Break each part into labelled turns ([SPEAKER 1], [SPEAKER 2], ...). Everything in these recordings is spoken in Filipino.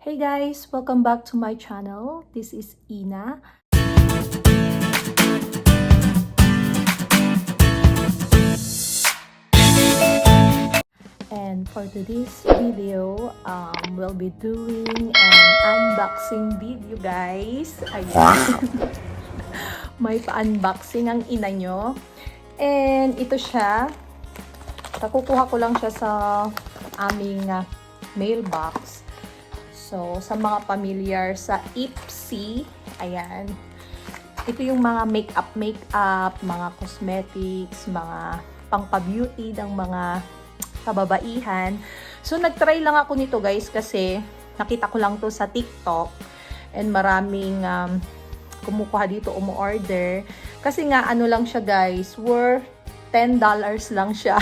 [SPEAKER 1] Hey guys! Welcome back to my channel. This is Ina. And for today's video, we'll be doing an unboxing video guys. Ayan. May pa-unboxing ang ina nyo. And ito siya. Nakukuha ko lang siya sa aming mailbox. So, sa mga familiar sa Ipsy, ayan. Ito yung mga makeup, mga cosmetics, mga pangpa-beauty ng mga kababaihan. So, nag-try lang ako nito guys kasi nakita ko lang to sa TikTok and maraming kumukuha dito, umu-order. Kasi nga, ano lang siya guys, worth $10 lang siya.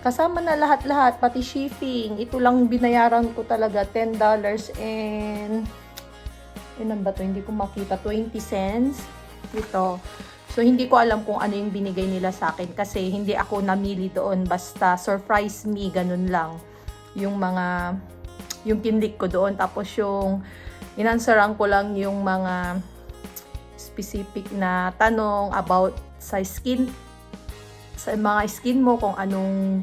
[SPEAKER 1] Kasama na lahat-lahat, pati shipping. Ito lang binayaran ko talaga, $10 and ilan ba to? Hindi ko makita, 20 cents. Ito. So, hindi ko alam kung ano yung binigay nila sa akin kasi hindi ako namili doon. Basta surprise me, ganun lang. Yung kinlik ko doon. Tapos yung inansaran ko lang yung mga specific na tanong about sa skin, sa mga skin mo, kung anong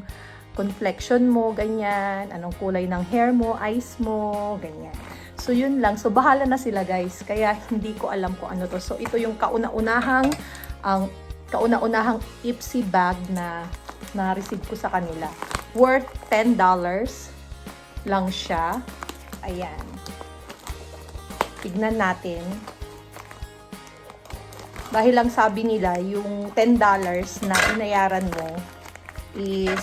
[SPEAKER 1] complexion mo, ganyan, anong kulay ng hair mo, eyes mo, ganyan. So, yun lang. So, bahala na sila, guys. Kaya, hindi ko alam kung ano to. So, ito yung kauna-unahang Ipsy bag na na-receive ko sa kanila. Worth $10 lang siya. Ayan. Tignan natin. Dahil lang sabi nila, yung $10 na inayaran mo is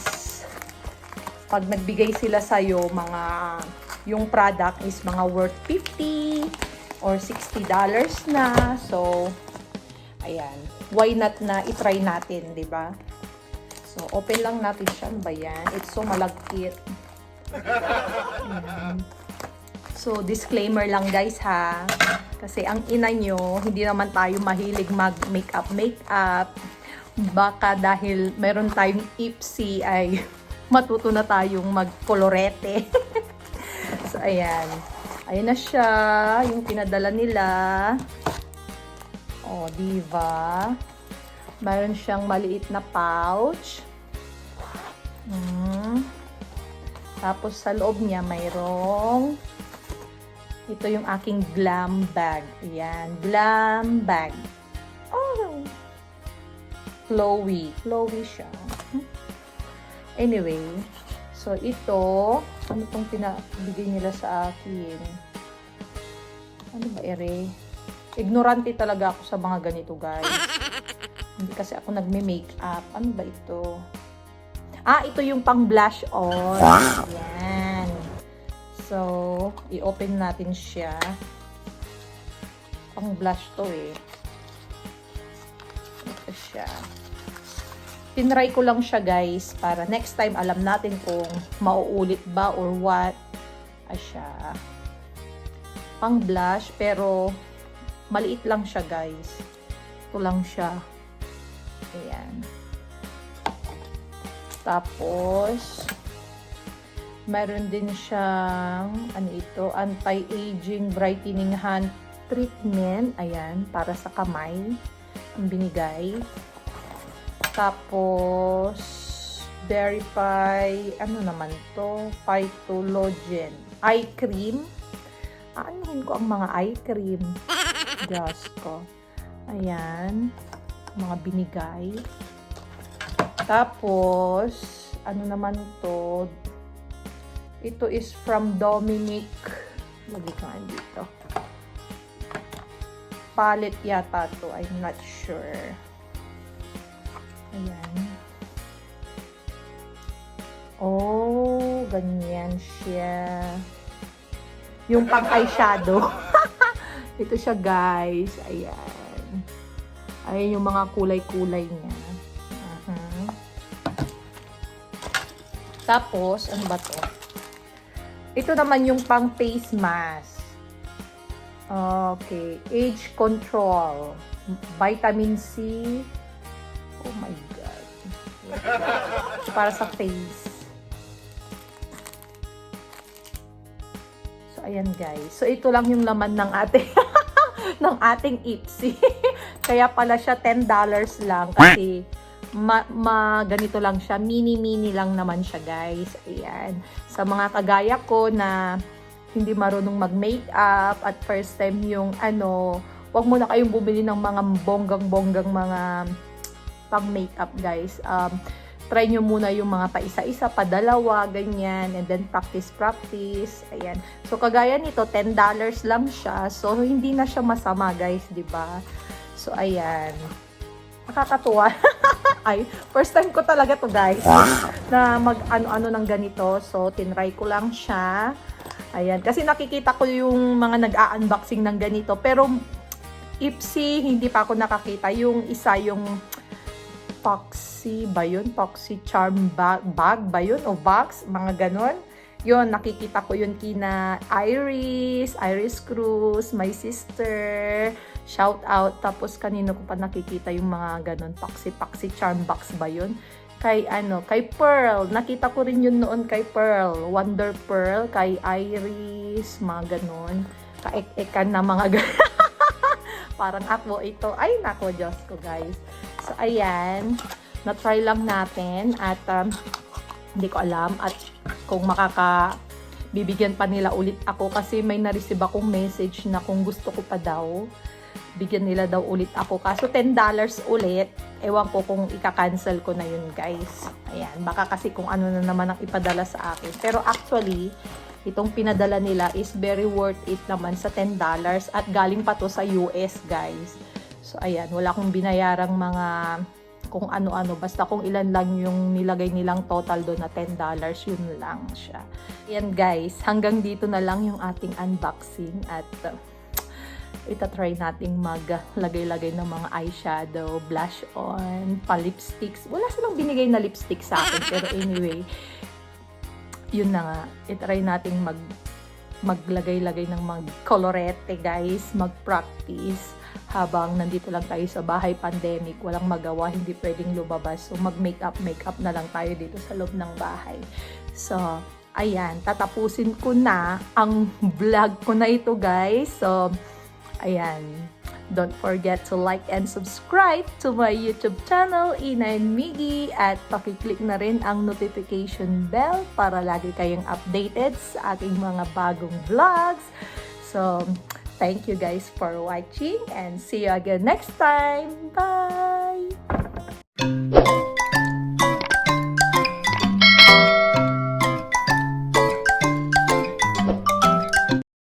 [SPEAKER 1] pag nagbigay sila sa'yo, yung product is mga worth $50 or $60 na. So, ayan. Why not na itry natin, di ba? So, open lang natin siya. Ano ba yan? It's so malagkit. Ayan. So, disclaimer lang guys ha. Kasi ang ina nyo, hindi naman tayo mahilig mag-makeup. Baka dahil meron tayong Ipsy ay matuto na tayong mag-kolorete. So, ayan. Ayan na siya. Yung pinadala nila. O, diba? Meron siyang maliit na pouch. Tapos sa loob niya mayroong ito yung aking glam bag. Ayan, glam bag. Oh! Flowy. Flowy siya. Anyway, so ito, ano itong pinabigay nila sa akin? Ano ba ere? Ignorante talaga ako sa mga ganito, guys. Hindi kasi ako nagme-makeup. Ano ba ito? Ah, ito yung pang blush on. Ayan. So, i-open natin siya. Pang blush to eh. Ito siya. Tinry ko lang siya guys para next time alam natin kung mauulit ba or what. Siya. Pang blush pero maliit lang siya guys. Ito lang siya. Ayan. Tapos meron din siyang, ano ito, anti-aging brightening hand treatment. Ayan, para sa kamay. Ang binigay. Tapos, Verify, ano naman to? Phytologen. Eye cream. Anuhin ko ang mga eye cream. Diyos ko. Ayan. Mga binigay. Tapos, ano naman to? Ito is from Dominic. Lagi ko nga dito. Palette yata to. I'm not sure. Ayan. Oh, ganyan siya. Yung pang eyeshadow. Ito siya guys. Ayan. Ayan yung mga kulay-kulay niya. Tapos, ano ba to? Ito naman yung pang face mask. Okay. Age control. Vitamin C. Oh my God. Para sa face. So, ayan guys. So, ito lang yung laman ng ating, ng ating Ipsy. Kaya pala siya $10 lang kasi ganito lang siya. Mini lang naman siya guys. Ayan. Sa mga kagaya ko na hindi marunong mag-makeup at first time yung wag mo na kayong bumili ng mga bonggang mga pang-makeup guys. Try nyo muna yung mga pa-isa-isa, pa-dalawa, ganyan, and then practice. Ayan. So, kagaya nito, $10 lang siya. So, hindi na siya masama, guys, di ba? So, ayan. Nakakatuwa. Ay, first time ko talaga to guys, na mag-ano ng ganito. So, tinry ko lang siya. Ayan. Kasi nakikita ko yung mga nag-a-unboxing ng ganito. Pero, Ipsy, hindi pa ako nakakita. Yung isa, yung Foxy ba yun? Foxy Charm bag ba yun? O box? Mga ganon. Yun, nakikita ko yun kina Iris Cruz, my sister. Shout out. Tapos kanino ko pa nakikita yung mga ganon. Foxy Charm box ba yun? Kay Pearl. Nakita ko rin yun noon kay Pearl. Wonder Pearl. Kay Iris. Mga ganon. Kaek-ekan na mga ganon. Parang ako ito. Ay, nako, Diyos ko guys. So, ayan. Na-try lang natin. At, hindi ko alam. At, kung bibigyan pa nila ulit ako. Kasi may na-receive akong message na kung gusto ko pa daw, bigyan nila daw ulit ako. Kaso, $10 ulit. Ewan ko kung ika-cancel ko na yun, guys. Ayan. Baka kasi kung ano na naman ang ipadala sa akin. Pero, actually, itong pinadala nila is very worth it naman sa $10 at galing pa to sa US, guys. So, ayan, wala akong binayarang mga kung ano-ano. Basta kung ilan lang yung nilagay nilang total doon na $10, yun lang siya. Ayan, guys, hanggang dito na lang yung ating unboxing at itatry nating maglagay-lagay ng mga eyeshadow, blush on, pa-lipsticks. Wala silang binigay na lipstick sa akin, pero anyway, yun na nga, itry nating maglagay-lagay ng colorete guys, mag-practice habang nandito lang tayo sa bahay, pandemic, walang magawa, hindi pwedeng lumabas, so mag-makeup na lang tayo dito sa loob ng bahay. So, ayan, tatapusin ko na ang vlog ko na ito guys. So, ayan, don't forget to like and subscribe to my YouTube channel, Ina and Miggy, at pakiclick na rin ang notification bell para lagi kayong updated sa aking mga bagong vlogs. So, thank you guys for watching and see you again next time. Bye!